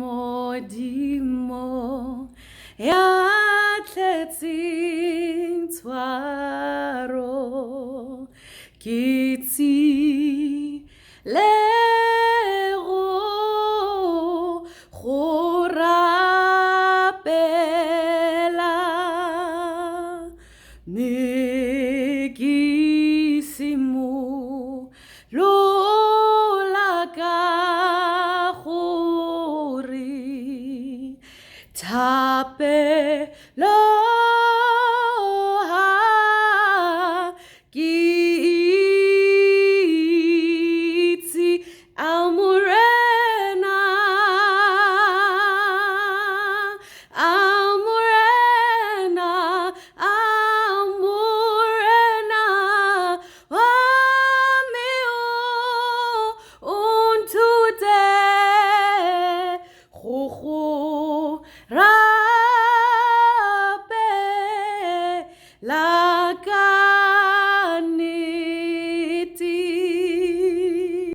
Amodimo ya tletseng tshwaro kitsi lego go rapela ne ke simolola ka gore thapelo ha ke itse amorena wa me o untute go rapela ka